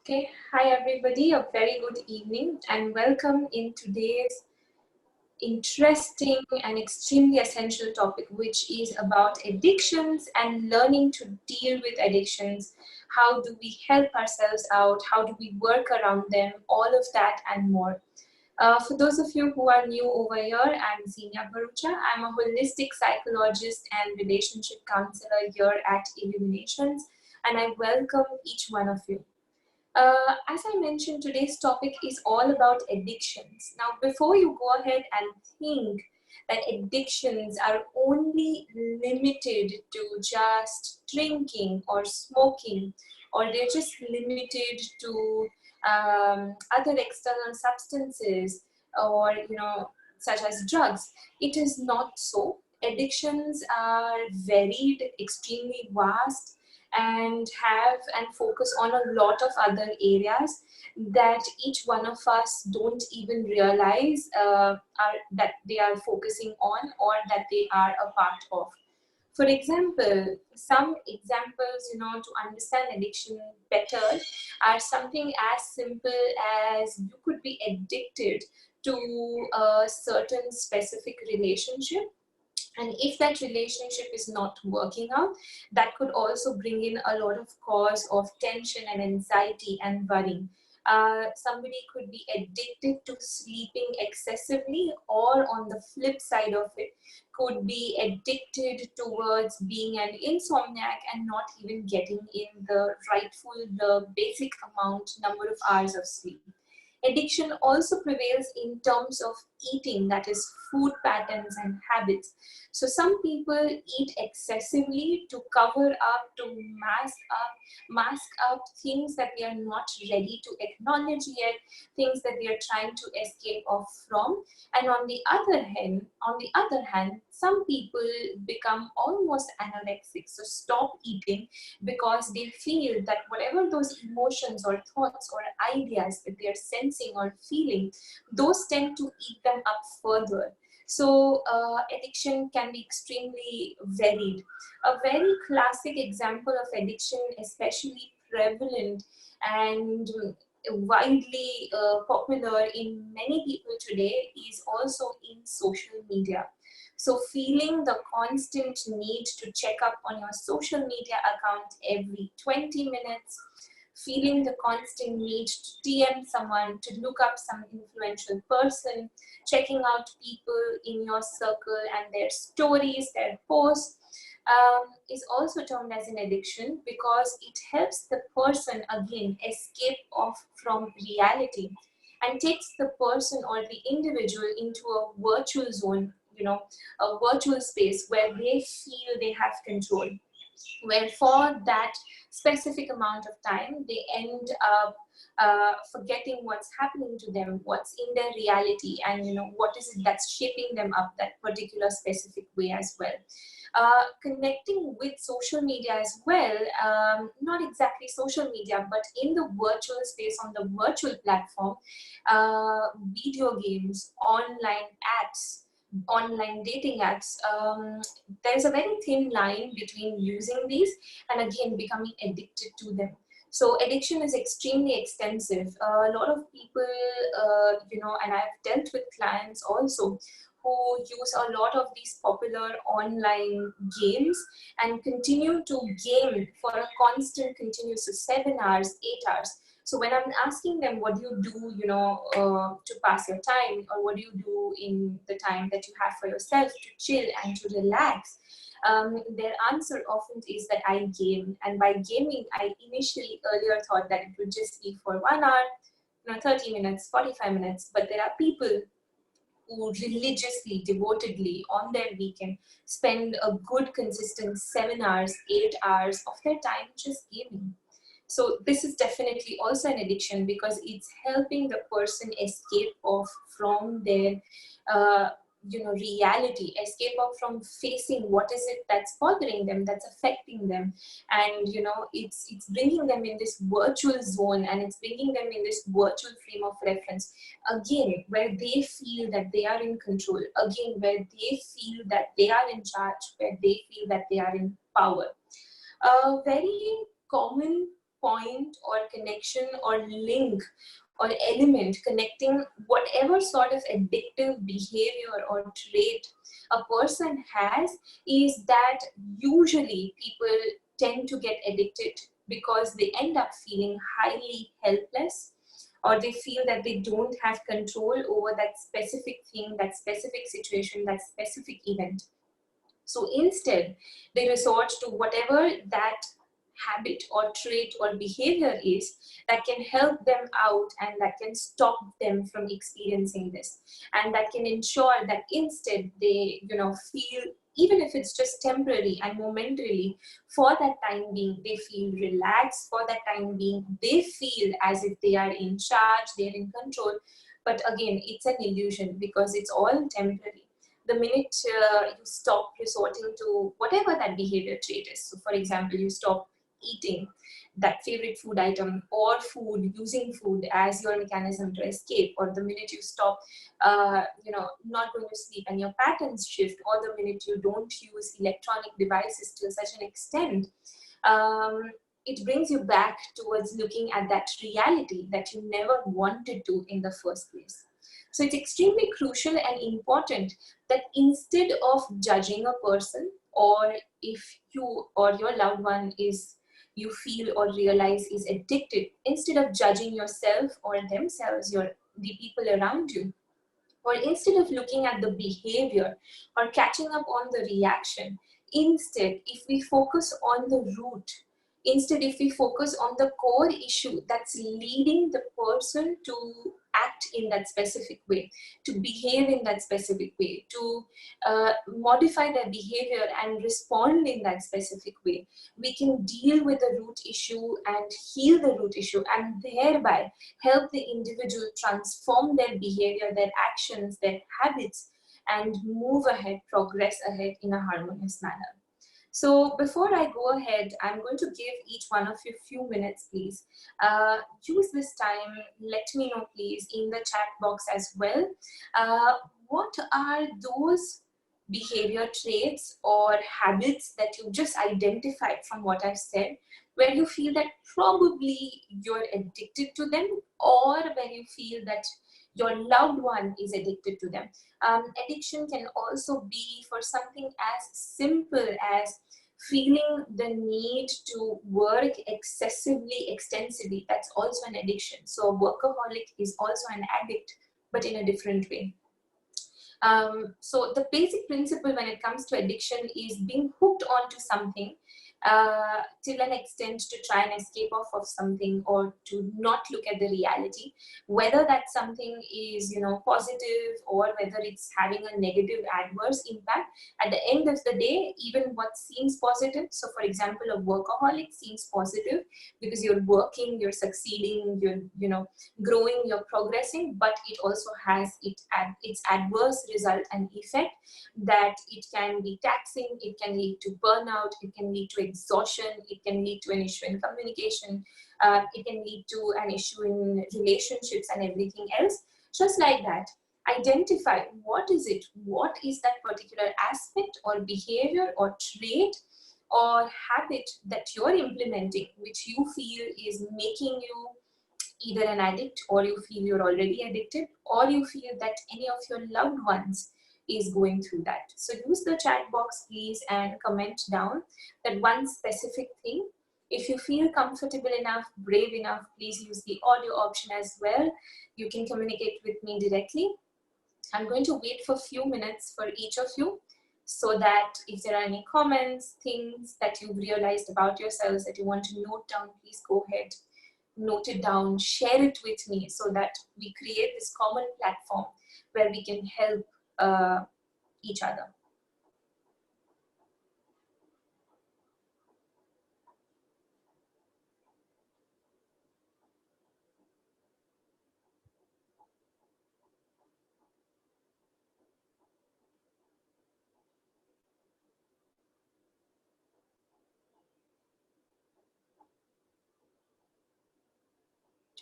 Okay, hi everybody, a very good evening and welcome in today's interesting and extremely essential topic, which is about addictions and learning to deal with addictions. How do we help ourselves out? How do we work around them? All of that and more. For those of you who are new over here, I'm Zinnia Bharucha. I'm a holistic psychologist and relationship counselor here at Illuminations, and I welcome each one of you. As I mentioned, today's topic is all about addictions. Now, before you go ahead and think that addictions are only limited to just drinking or smoking, or they're just limited to other external substances, or such as drugs, it is not so. Addictions are varied, extremely vast, and have and focus on a lot of other areas that each one of us don't even realize that they are focusing on or that they are a part of. For example, some examples, to understand addiction better are something as simple as you could be addicted to a certain specific relationship, and if that relationship is not working out, that could also bring in a lot of cause of tension and anxiety and worry. Somebody could be addicted to sleeping excessively, or on the flip side of it, could be addicted towards being an insomniac and not even getting in the rightful, the basic number of hours of sleep. Addiction also prevails in terms of eating, that is food patterns and habits. So some people eat excessively to cover up, to mask up things that we are not ready to acknowledge yet, things that we are trying to escape off from. And on the other hand, some people become almost anorexic, so stop eating because they feel that whatever those emotions or thoughts or ideas that they are sensing or feeling, those tend to eat them up further. So addiction can be extremely varied. A very classic example of addiction, especially prevalent and widely popular in many people today, is also in social media. So feeling the constant need to check up on your social media account every 20 minutes, feeling the constant need to DM someone, to look up some influential person, checking out people in your circle and their stories, their posts, is also termed as an addiction because it helps the person again escape off from reality and takes the person or the individual into a virtual zone, a virtual space where they feel they have control, where for that specific amount of time they end up forgetting what's happening to them, what's in their reality, and what is it that's shaping them up that particular specific way as well. Connecting with social media as well, not exactly social media, but in the virtual space, on the virtual platform, video games, online apps, online dating apps, there's a very thin line between using these and again becoming addicted to them. So addiction is extremely extensive. A lot of people, and I've dealt with clients also who use a lot of these popular online games and continue to game for a constant continuous 7 hours, 8 hours. So when I'm asking them, what do you do, to pass your time, or what do you do in the time that you have for yourself to chill and to relax, their answer often is that I game. And by gaming, I initially earlier thought that it would just be for 1 hour, 30 minutes, 45 minutes. But there are people who religiously, devotedly on their weekend spend a good consistent 7 hours, 8 hours of their time just gaming. So this is definitely also an addiction because it's helping the person escape off from their reality, escape off from facing what is it that's bothering them, that's affecting them. And it's bringing them in this virtual zone, and it's bringing them in this virtual frame of reference, again where they feel that they are in control, again where they feel that they are in charge, where they feel that they are in power. A very common point or connection or link or element connecting whatever sort of addictive behavior or trait a person has is that usually people tend to get addicted because they end up feeling highly helpless, or they feel that they don't have control over that specific thing, that specific situation, that specific event. So instead, they resort to whatever that habit or trait or behavior is that can help them out and that can stop them from experiencing this, and that can ensure that instead they feel, even if it's just temporary and momentarily, for that time being they feel relaxed, for that time being they feel as if they are in charge, they're in control. But again, it's an illusion because it's all temporary. The minute you stop resorting to whatever that behavior trait is, so for example, you stop eating that favorite food item or food, using food as your mechanism to escape, or the minute you stop not going to sleep and your patterns shift, or the minute you don't use electronic devices to such an extent, it brings you back towards looking at that reality that you never wanted to in the first place. So it's extremely crucial and important that instead of judging a person, or if you or your loved one is, you feel or realize is addicted, instead of judging yourself or themselves, the people around you, or instead of looking at the behavior or catching up on the reaction, instead, if we focus on the root, instead, if we focus on the core issue that's leading the person to act in that specific way, to behave in that specific way, to modify their behavior and respond in that specific way, we can deal with the root issue and heal the root issue, and thereby help the individual transform their behavior, their actions, their habits, and move ahead, progress ahead in a harmonious manner. So before I go ahead, I'm going to give each one of you a few minutes, please. Use this time, let me know, please, in the chat box as well. What are those behavior traits or habits that you just identified from what I've said, where you feel that probably you're addicted to them, or where you feel that your loved one is addicted to them? Addiction can also be for something as simple as feeling the need to work excessively, extensively. That's also an addiction. So a workaholic is also an addict, but in a different way. So the basic principle when it comes to addiction is being hooked onto something till an extent to try and escape off of something, or to not look at the reality, whether that something is positive or whether it's having a negative adverse impact. At the end of the day, even what seems positive, so for example, a workaholic seems positive because you're working, you're succeeding, you're growing, you're progressing, but it also has its adverse result and effect, that it can be taxing, it can lead to burnout, it can lead to exhaustion, it can lead to an issue in communication, it can lead to an issue in relationships and everything else. Just like that, identify what is it, what is that particular aspect or behavior or trait or habit that you're implementing, which you feel is making you either an addict, or you feel you're already addicted, or you feel that any of your loved ones is going through that. So use the chat box, please, and comment down that one specific thing. If you feel comfortable enough, brave enough, please use the audio option as well. You can communicate with me directly. I'm going to wait for a few minutes for each of you, so that if there are any comments, things that you've realized about yourselves that you want to note down, please go ahead, note it down, share it with me, so that we create this common platform where we can help each other.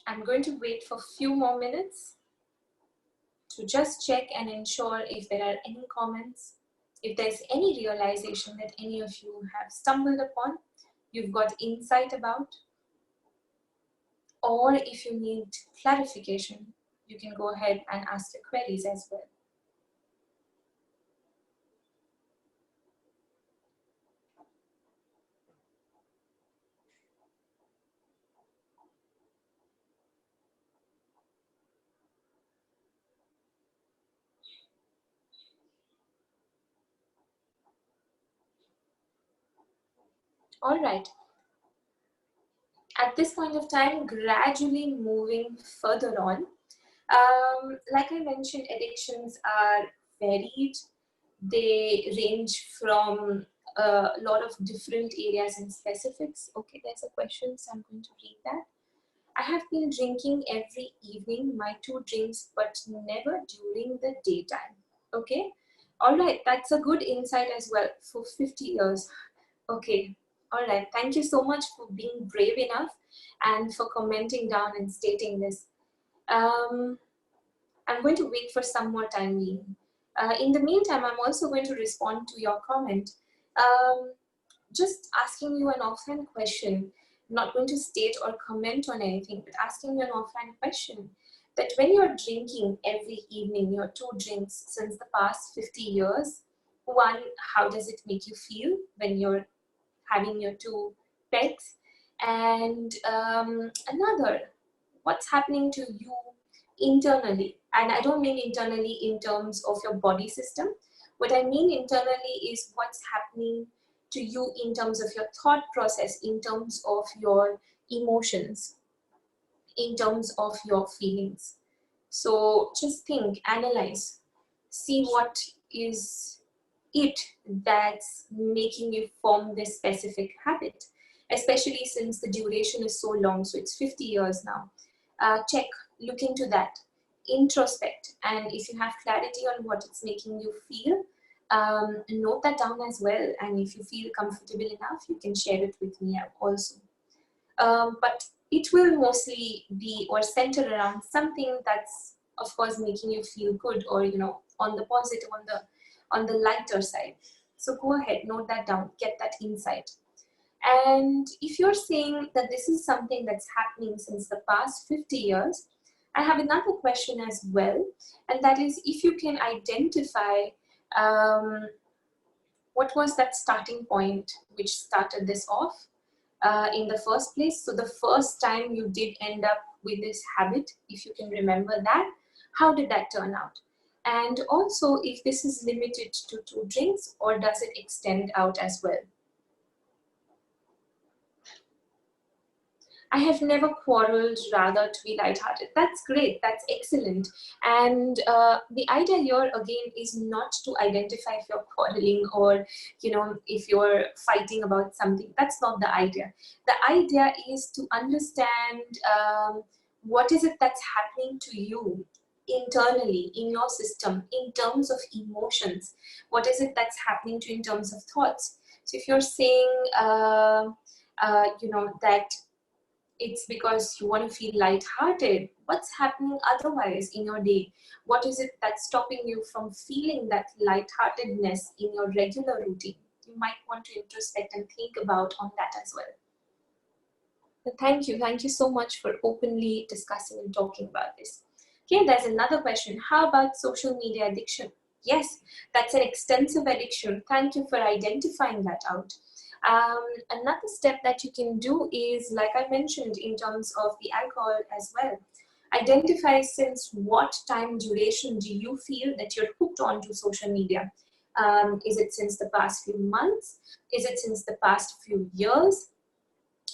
I'm going to wait for a few more minutes to just check and ensure if there are any comments, if there's any realization that any of you have stumbled upon, you've got insight about. or if you need clarification, you can go ahead and ask the queries as well. All right. At this point of time, gradually moving further on, like I mentioned, addictions are varied. They range from a lot of different areas and specifics. Okay, there's a question, so I'm going to read that. I have been drinking every evening, my 2 drinks, but never during the daytime. Okay, all right, that's a good insight as well for 50 years. Okay, all right, thank you so much for being brave enough and for commenting down and stating this. I'm going to wait for some more time being. In the meantime, I'm also going to respond to your comment. Just asking you an offhand question, not going to state or comment on anything, but asking you an offhand question, that when you're drinking every evening, your 2 drinks since the past 50 years, one, how does it make you feel when you're having your 2 pegs? And another, what's happening to you internally? And I don't mean internally in terms of your body system. What I mean internally is what's happening to you in terms of your thought process, in terms of your emotions, in terms of your feelings. So just think, analyze, see what is it that's making you form this specific habit, especially since the duration is so long. So it's 50 years now. Check, look into that, introspect, and if you have clarity on what it's making you feel, note that down as well. And if you feel comfortable enough, you can share it with me also. But it will mostly be or center around something that's, of course, making you feel good, or on the positive, on the lighter side. So go ahead, note that down, get that insight. And if you're saying that this is something that's happening since the past 50 years, I have another question as well, and that is if you can identify what was that starting point which started this off in the first place. So the first time you did end up with this habit, if you can remember that, how did that turn out? And also if this is limited to 2 drinks, or does it extend out as well? I have never quarreled, rather to be lighthearted. That's great. That's excellent. And the idea here again is not to identify if you're quarreling or if you're fighting about something. That's not the idea. The idea is to understand what is it that's happening to you internally in your system in terms of emotions. What is it that's happening to you in terms of thoughts? So if you're saying that it's because you want to feel lighthearted, what's happening otherwise in your day? What is it that's stopping you from feeling that lightheartedness in your regular routine? You might want to introspect and think about on that as well. But thank you so much for openly discussing and talking about this. Okay, there's another question. How about social media addiction? Yes, that's an extensive addiction. Thank you for identifying that out. Another step that you can do is, like I mentioned, in terms of the alcohol as well, identify since what time duration do you feel that you're hooked onto social media. Is it since the past few months? Is it since the past few years?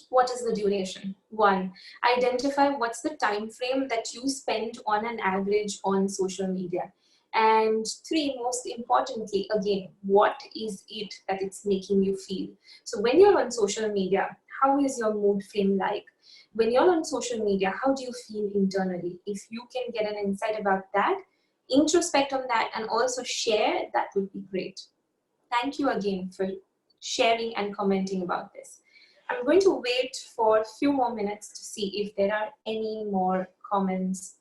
What is the duration? 1, identify what's the time frame that you spend on an average on social media. And 3, most importantly, again, what is it that it's making you feel? So when you're on social media, how is your mood frame like? When you're on social media, how do you feel internally? If you can get an insight about that, introspect on that, and also share, that would be great. Thank you again for sharing and commenting about this. I'm going to wait for a few more minutes to see if there are any more comments,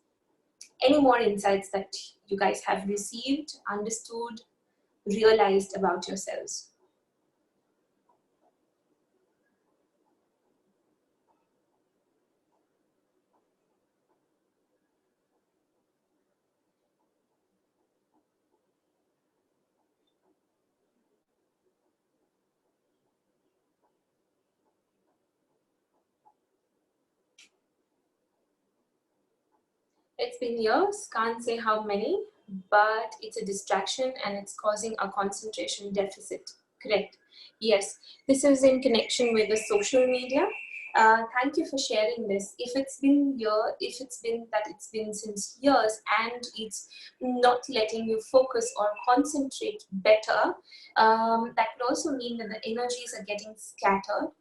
any more insights that you guys have received, understood, realized about yourselves. been years, can't say how many, but it's a distraction and it's causing a concentration deficit. Correct. Yes, this is in connection with the social media. Thank you for sharing this. If it's been that it's been since years and it's not letting you focus or concentrate better, that could also mean that the energies are getting scattered,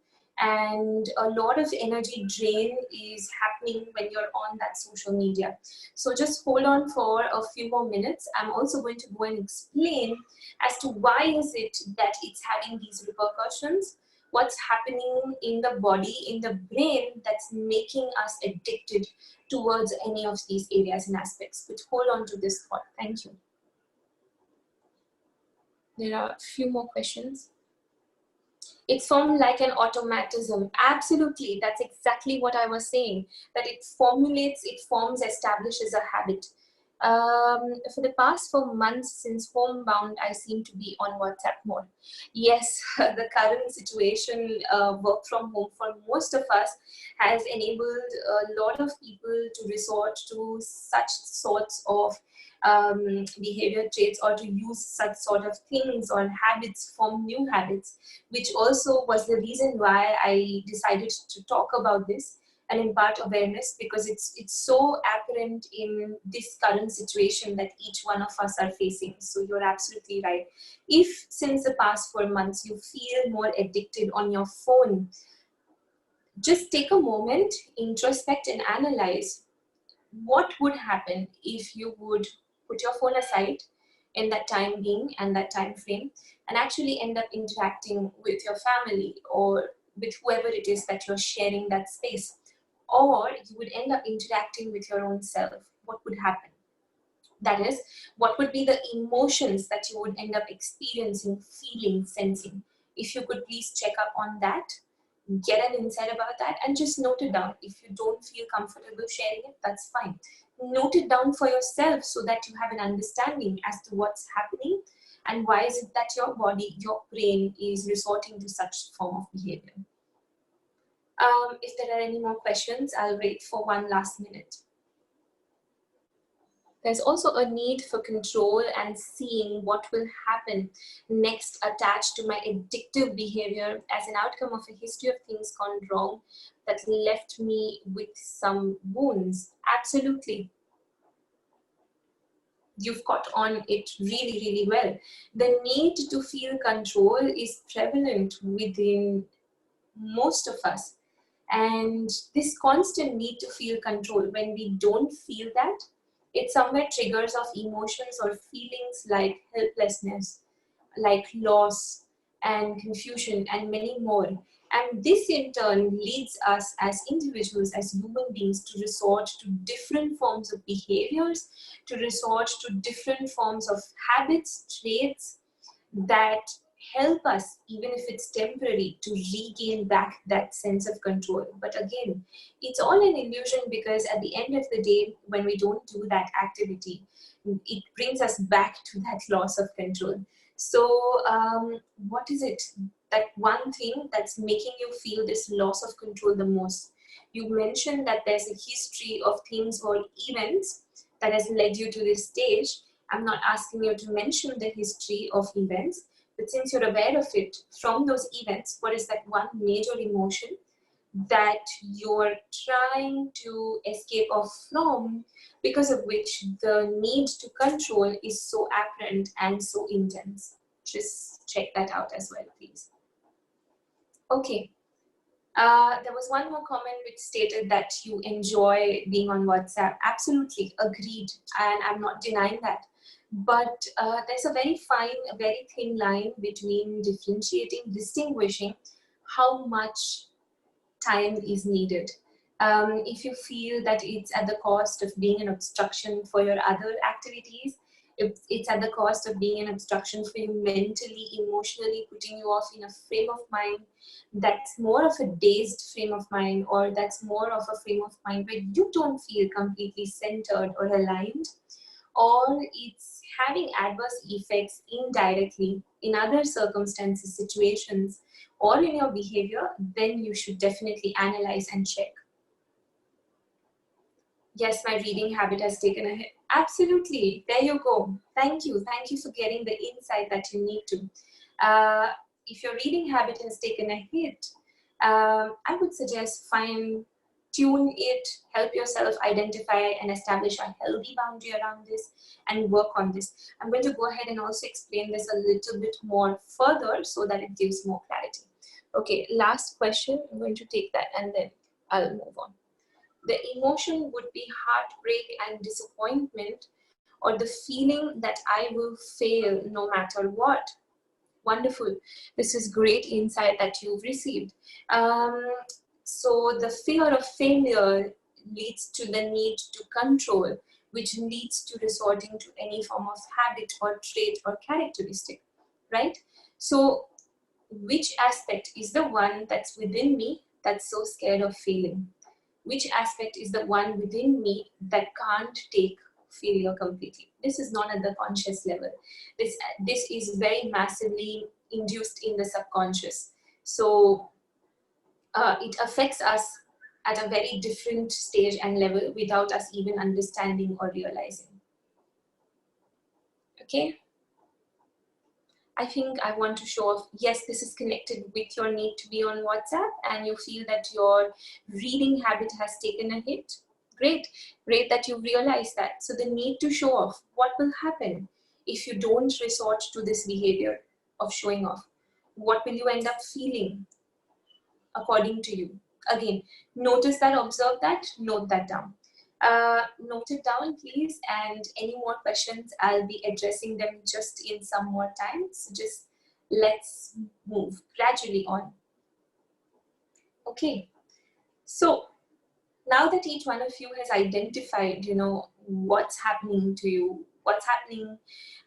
and a lot of energy drain is happening when you're on that social media. So just hold on for a few more minutes. I'm also going to go and explain as to why is it that it's having these repercussions, what's happening in the body, in the brain, that's making us addicted towards any of these areas and aspects. But hold on to this thought. Thank you. There are a few more questions. It's formed like an automatism. Absolutely, that's exactly what I was saying, that it formulates, it forms, establishes a habit. For the past 4 months since homebound, I seem to be on WhatsApp more. Yes, the current situation, work from home for most of us, has enabled a lot of people to resort to such sorts of behavior traits, or to use such sort of things or habits, form new habits, which also was the reason why I decided to talk about this and impart awareness, because it's so apparent in this current situation that each one of us are facing. So you're absolutely right. If since the past 4 months you feel more addicted on your phone, just take a moment, introspect and analyze what would happen if you would put your phone aside in that time being and that time frame, and actually end up interacting with your family or with whoever it is that you're sharing that space, or you would end up interacting with your own self. What would happen? That is, what would be the emotions that you would end up experiencing, feeling, sensing? If you could please check up on that, get an insight about that, and just note it down. If you don't feel comfortable sharing it, that's fine. Note it down for yourself so that you have an understanding as to what's happening and why is it that your body, your brain is resorting to such form of behavior. If there are any more questions, I'll wait for one last minute. There's also a need for control and seeing what will happen next attached to my addictive behavior as an outcome of a history of things gone wrong that left me with some wounds. Absolutely. You've caught on it really, really well. The need to feel control is prevalent within most of us. And this constant need to feel control, when we don't feel that, it somewhere triggers off emotions or feelings like helplessness, like loss and confusion and many more. And this in turn leads us as individuals, as human beings, to resort to different forms of behaviors, to resort to different forms of habits, traits that help us, even if it's temporary, to regain back that sense of control. But again, it's all an illusion, because at the end of the day, when we don't do that activity, it brings us back to that loss of control. So what is it, that one thing that's making you feel this loss of control the most? You mentioned that there's a history of things or events that has led you to this stage. I'm not asking you to mention the history of events, but since you're aware of it, from those events, what is that one major emotion that you're trying to escape off from, because of which the need to control is so apparent and so intense? Just check that out as well, please. Okay. There was one more comment which stated that you enjoy being on WhatsApp. Absolutely, agreed, and I'm not denying that. But there's a very fine, a very thin line between differentiating, distinguishing how much time is needed. If you feel that it's at the cost of being an obstruction for your other activities, if it's at the cost of being an obstruction for you mentally, emotionally, putting you off in a frame of mind that's more of a dazed frame of mind, or that's more of a frame of mind where you don't feel completely centered or aligned, or it's having adverse effects indirectly in other circumstances, situations, or in your behavior, then you should definitely analyze and check. Yes, my reading habit has taken a hit. Absolutely. There you go. Thank you. Thank you for getting the insight that you need to. If your reading habit has taken a hit, I would suggest fine tune it, help yourself identify and establish a healthy boundary around this and work on this. I'm going to go ahead and also explain this a little bit more further so that it gives more clarity. Okay, last question. I'm going to take that and then I'll move on. The emotion would be heartbreak and disappointment, or the feeling that I will fail no matter what. Wonderful. This is great insight that you've received. So the fear of failure leads to the need to control, which leads to resorting to any form of habit or trait or characteristic, right? So which aspect is the one that's within me that's so scared of failing? Which aspect is the one within me that can't take failure completely? This is not at the conscious level. This is very massively induced in the subconscious. So it affects us at a very different stage and level without us even understanding or realizing. Okay. I think I want to show off, yes, this is connected with your need to be on WhatsApp and you feel that your reading habit has taken a hit. Great, great that you realize that. So the need to show off, what will happen if you don't resort to this behavior of showing off? What will you end up feeling according to you? Again, notice that, observe that, note that down. Note it down, please, and any more questions, I'll be addressing them just in some more time. So just let's move gradually on. Okay, so now that each one of you has identified, what's happening to you, what's happening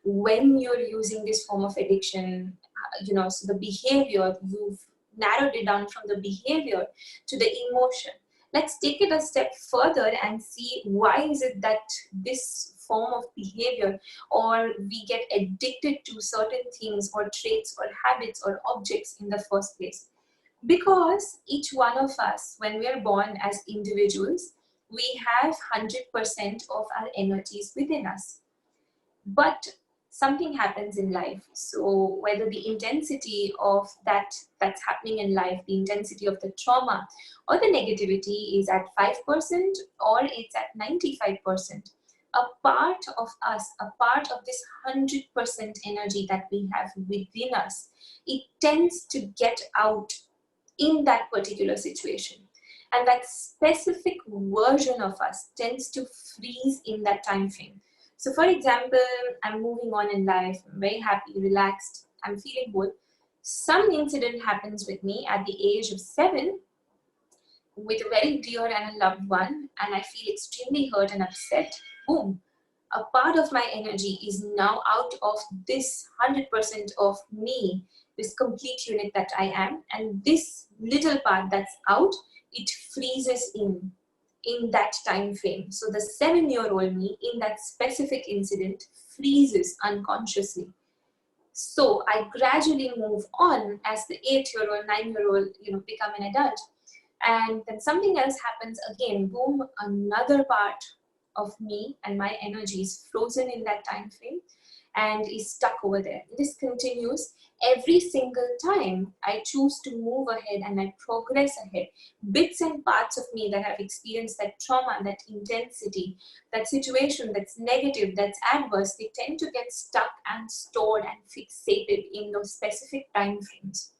when you're using this form of addiction, so the behavior, you've narrowed it down from the behavior to the emotion. Let's take it a step further and see why is it that this form of behavior, or we get addicted to certain things or traits or habits or objects in the first place. Because each one of us, when we are born as individuals, we have 100% of our energies within us. But something happens in life. So whether the intensity of that's happening in life, the intensity of the trauma or the negativity is at 5% or it's at 95%, a part of us, a part of this 100% energy that we have within us, it tends to get out in that particular situation. And that specific version of us tends to freeze in that time frame. So for example, I'm moving on in life, I'm very happy, relaxed, I'm feeling good. Some incident happens with me at the age of 7 with a very dear and a loved one, and I feel extremely hurt and upset. Boom, a part of my energy is now out of this 100% of me, this complete unit that I am, and this little part that's out, it freezes in that time frame. So the 7-year-old me in that specific incident freezes unconsciously. So I gradually move on as the 8-year-old, 9-year-old, become an adult. And then something else happens again, boom, another part of me and my energy is frozen in that time frame and is stuck over there. This continues every single time I choose to move ahead and I progress ahead. Bits and parts of me that have experienced that trauma, that intensity, that situation that's negative, that's adverse, they tend to get stuck and stored and fixated in those specific time frames.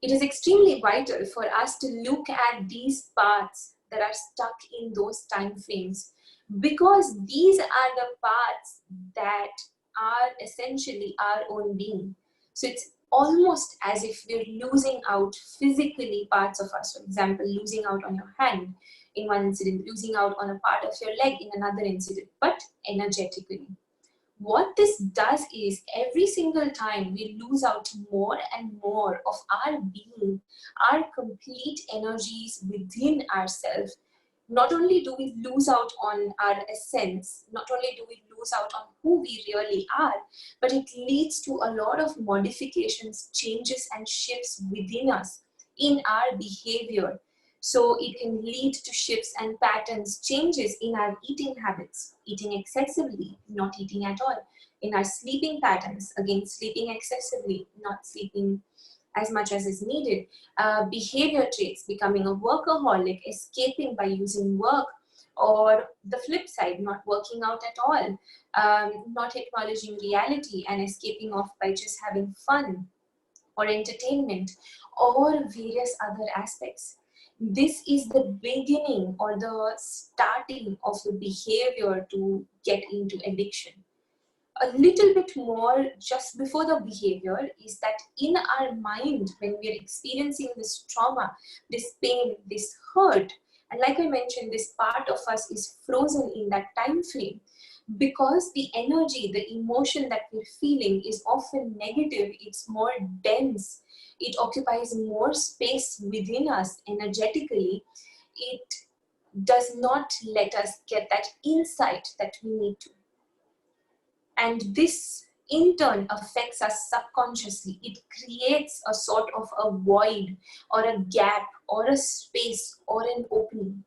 It is extremely vital for us to look at these parts that are stuck in those time frames, because these are the parts that are essentially our own being. So it's almost as if we're losing out physically parts of us. For example, losing out on your hand in one incident, losing out on a part of your leg in another incident, but energetically. What this does is every single time we lose out more and more of our being, our complete energies within ourselves, not only do we lose out on our essence, not only do we lose out on who we really are, but it leads to a lot of modifications, changes and shifts within us in our behavior. So it can lead to shifts and patterns, changes in our eating habits, eating excessively, not eating at all, in our sleeping patterns, again, sleeping excessively, not sleeping as much as is needed, behavior traits, becoming a workaholic, escaping by using work, or the flip side, not working out at all, not acknowledging reality and escaping off by just having fun or entertainment or various other aspects. This is the beginning or the starting of the behavior to get into addiction. A little bit more just before the behavior is that in our mind, when we are experiencing this trauma, this pain, this hurt, and like I mentioned, this part of us is frozen in that time frame because the energy, the emotion that we're feeling is often negative. It's more dense, it occupies more space within us energetically. It does not let us get that insight that we need to. And this in turn affects us subconsciously. It creates a sort of a void or a gap or a space or an opening.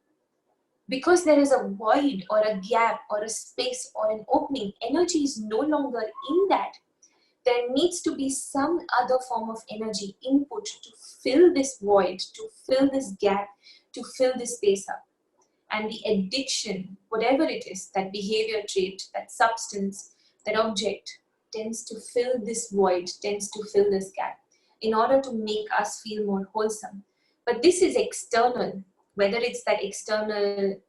Because there is a void or a gap or a space or an opening, energy is no longer in that. There needs to be some other form of energy input to fill this void, to fill this gap, to fill this space up. And the addiction, whatever it is, that behavior trait, that substance, that object, tends to fill this void, tends to fill this gap in order to make us feel more wholesome. But this is external, whether it's that external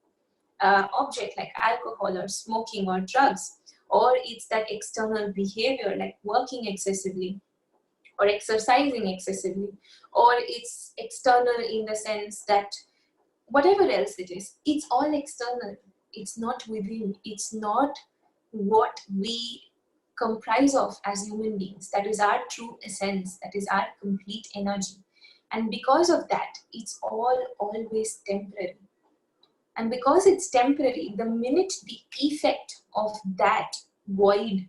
object like alcohol or smoking or drugs, or it's that external behavior like working excessively or exercising excessively, or it's external in the sense that whatever else it is, it's all external. It's not within. It's not what we comprise of as human beings. That is our true essence. That is our complete energy. And because of that, it's all always temporary. And because it's temporary, the minute the effect of that void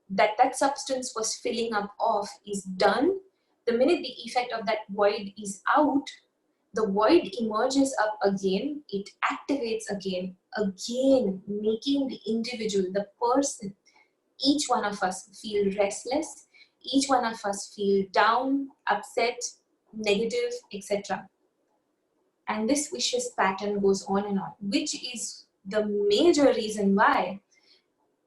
that substance was filling up of is done, the minute the effect of that void is out, the void emerges up again, it activates again, making the individual, the person, each one of us feel restless, each one of us feel down, upset, negative, etc. And this vicious pattern goes on and on, which is the major reason why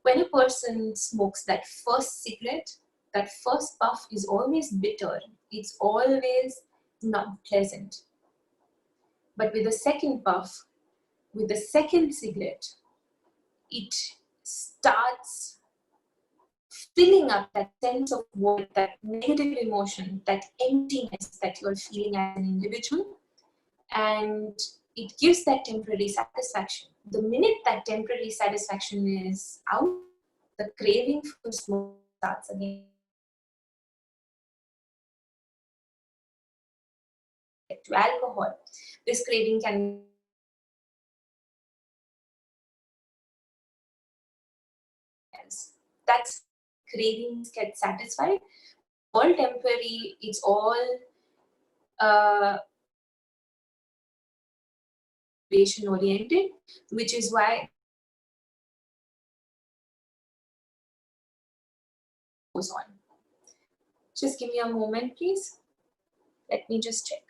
when a person smokes that first cigarette, that first puff is always bitter. It's always not pleasant. But with the second puff, with the second cigarette, it starts filling up that sense of void, that negative emotion, that emptiness that you're feeling as an individual, and it gives that temporary satisfaction. The minute that temporary satisfaction is out, the craving for smoke starts again. To alcohol, this craving can that's cravings get satisfied, all temporary, it's all uh, patient oriented, which is why it goes on. Just give me a moment, please. Let me just check.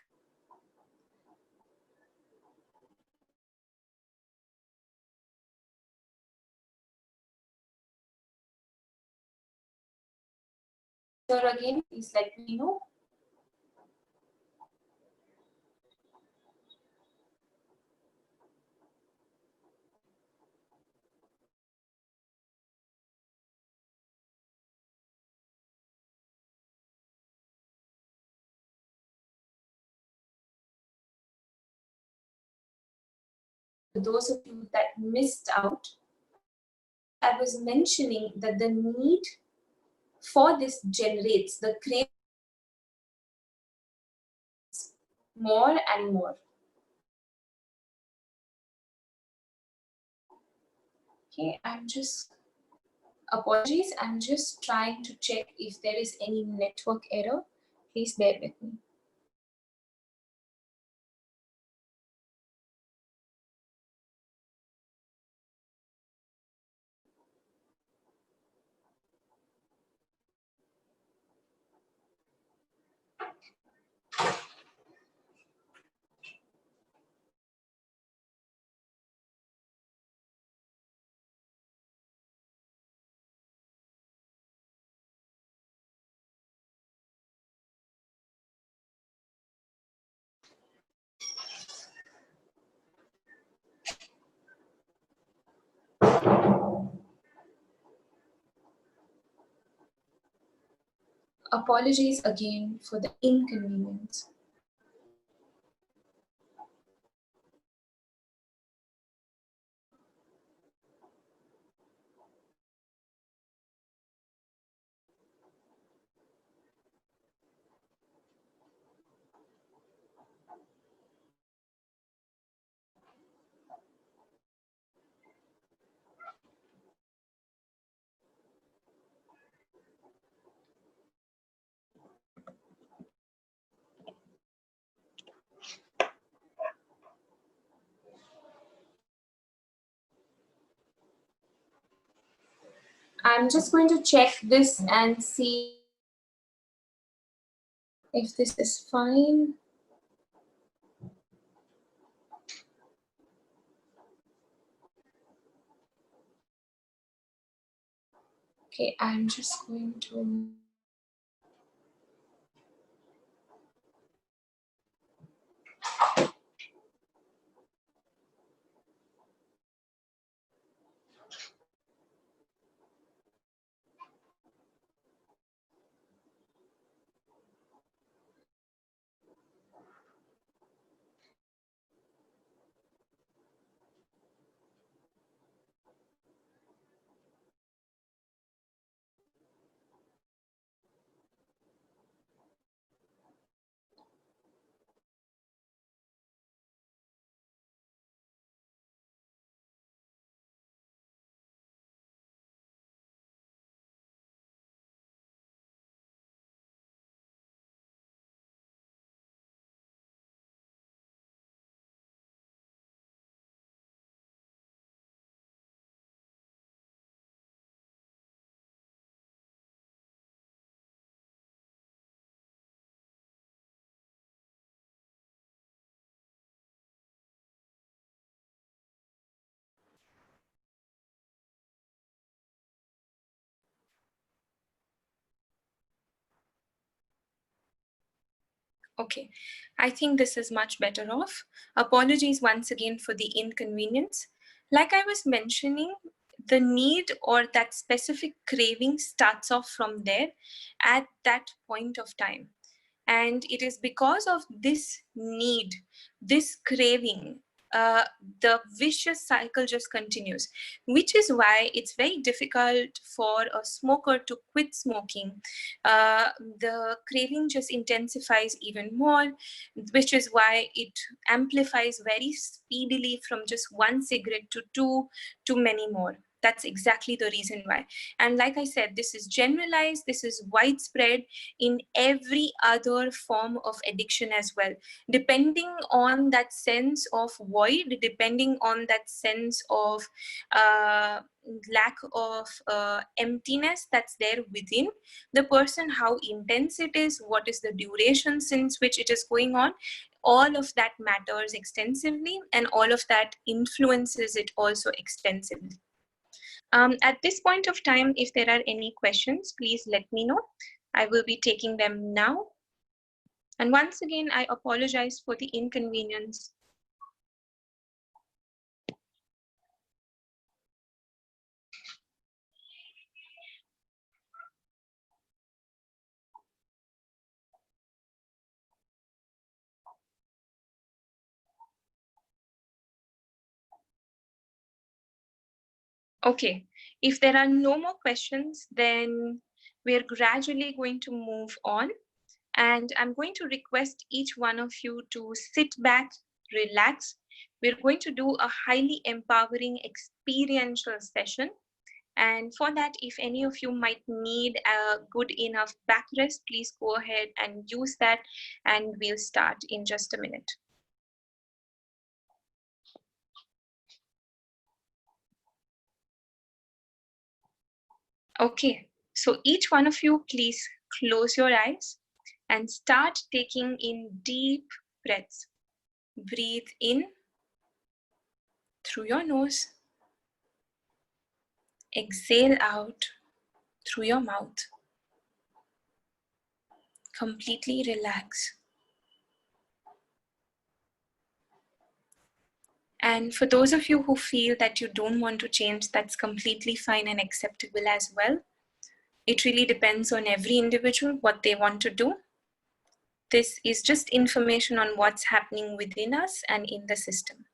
Sir, again, please let me know. For those of you that missed out, I was mentioning that the need for this generates the craving more and more. Okay, apologies, I'm just trying to check if there is any network error. Please bear with me. Apologies again for the inconvenience. I'm just going to check this and see if this is fine. Okay, I'm just going to... Okay, I think this is much better off. Apologies once again for the inconvenience. Like I was mentioning, the need or that specific craving starts off from there at that point of time. And it is because of this need, this craving, uh, the vicious cycle just continues, which is why it's very difficult for a smoker to quit smoking. The craving just intensifies even more, which is why it amplifies very speedily from just one cigarette to two to many more. That's exactly the reason why. And like I said, this is generalized, this is widespread in every other form of addiction as well. Depending on that sense of void, depending on that sense of lack of emptiness that's there within the person, how intense it is, what is the duration since which it is going on, all of that matters extensively, and all of that influences it also extensively. At this point of time, if there are any questions, please let me know. I will be taking them now. And once again, I apologize for the inconvenience. Okay, if there are no more questions, then we're gradually going to move on. And I'm going to request each one of you to sit back, relax. We're going to do a highly empowering experiential session. And for that, if any of you might need a good enough backrest, please go ahead and use that, and we'll start in just a minute. Okay, so each one of you, please close your eyes and start taking in deep breaths. Breathe in through your nose, exhale out through your mouth. Completely relax. And for those of you who feel that you don't want to change, that's completely fine and acceptable as well. It really depends on every individual, what they want to do. This is just information on what's happening within us and in the system.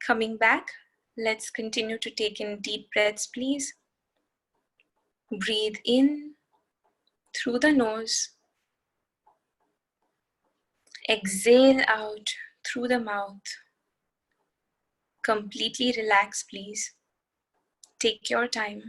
Coming back, let's continue to take in deep breaths, please. Breathe in through the nose. Exhale out through the mouth. Completely relax, please. Take your time.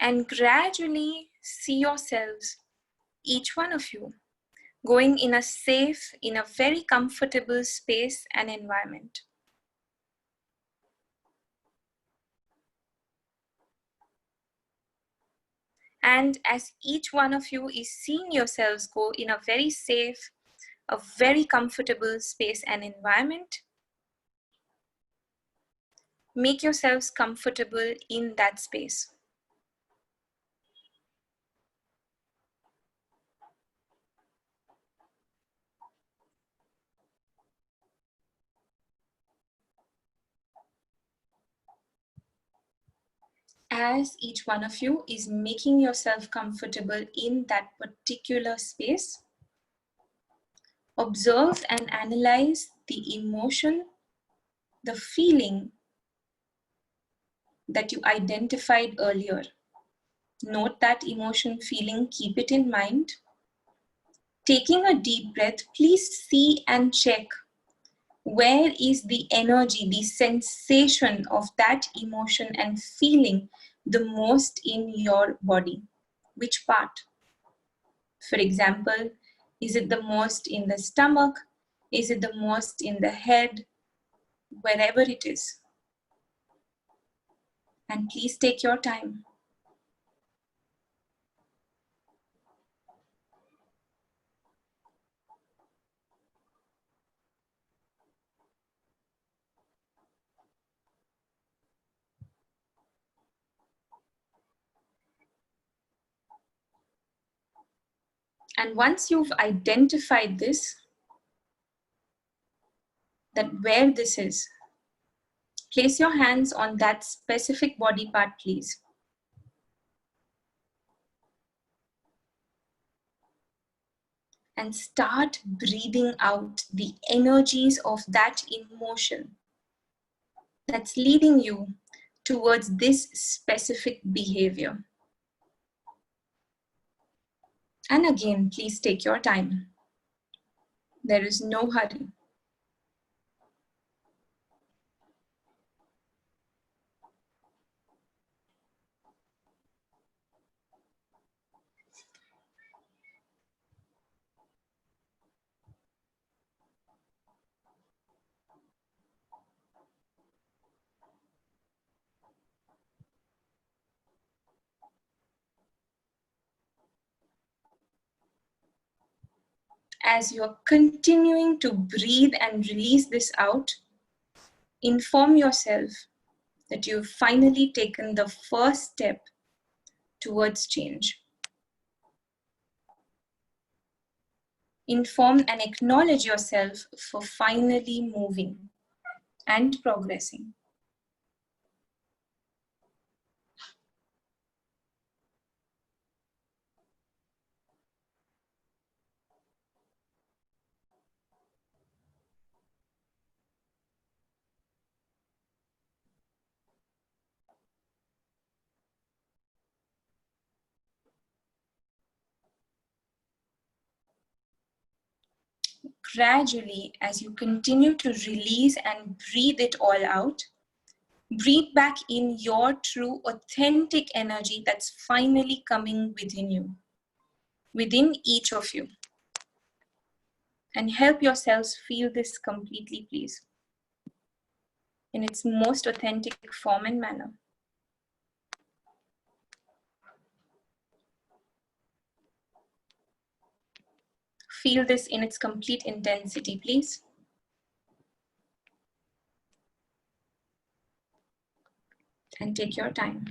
And gradually see yourselves, each one of you, going in a safe, in a very comfortable space and environment. And as each one of you is seeing yourselves go in a very safe, a very comfortable space and environment, make yourselves comfortable in that space. As each one of you is making yourself comfortable in that particular space, observe and analyze the emotion, the feeling that you identified earlier. Note that emotion, feeling, keep it in mind. Taking a deep breath, please see and check where is the energy, the sensation of that emotion and feeling the most in your body. Which part? For example, is it the most in the stomach? Is it the most in the head? Wherever it is. And please take your time. And once you've identified this, that where this is, place your hands on that specific body part, please. And start breathing out the energies of that emotion that's leading you towards this specific behavior. And again, please take your time. There is no hurry. As you're continuing to breathe and release this out, inform yourself that you've finally taken the first step towards change. Inform and acknowledge yourself for finally moving and progressing. Gradually, as you continue to release and breathe it all out, breathe back in your true, authentic energy that's finally coming within you, within each of you. And help yourselves feel this completely, please, in its most authentic form and manner. Feel this in its complete intensity, please. And take your time.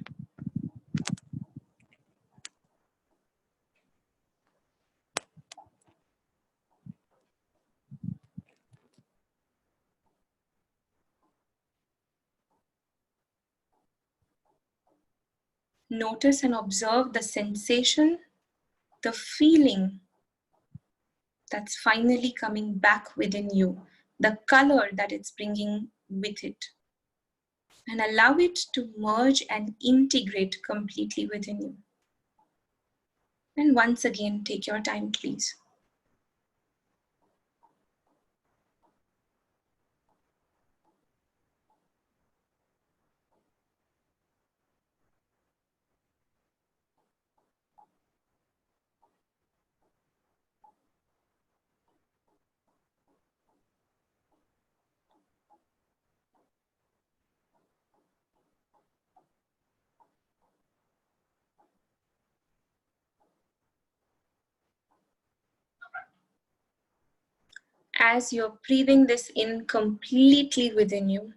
Notice and observe the sensation, the feeling that's finally coming back within you, the color that it's bringing with it. And allow it to merge and integrate completely within you. And once again, take your time, please. As you're breathing this in completely within you,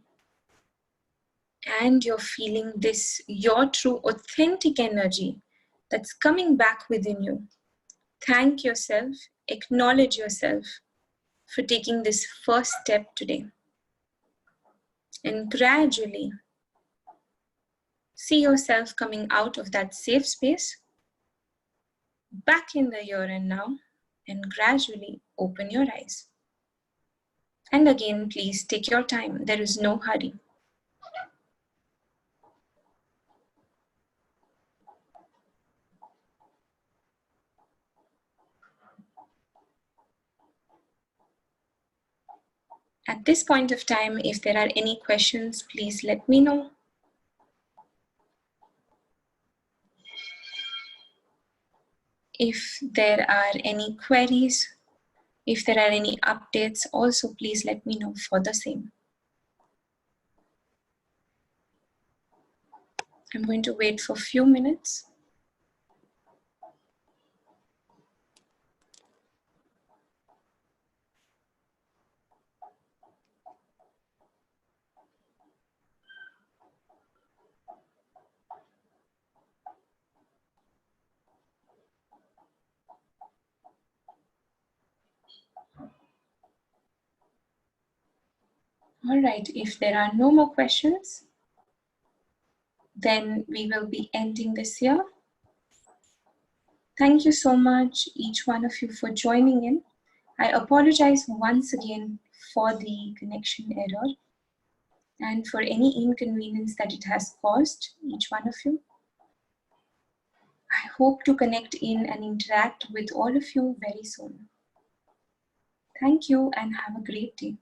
and you're feeling this, your true authentic energy that's coming back within you, thank yourself, acknowledge yourself for taking this first step today. And gradually see yourself coming out of that safe space, back in the here and now, and gradually open your eyes. And again, please take your time. There is no hurry. At this point of time, if there are any questions, please let me know. If there are any queries, if there are any updates, also please let me know for the same. I'm going to wait for a few minutes. All right, if there are no more questions, then we will be ending this here. Thank you so much, each one of you, for joining in. I apologize once again for the connection error and for any inconvenience that it has caused each one of you. I hope to connect in and interact with all of you very soon. Thank you and have a great day.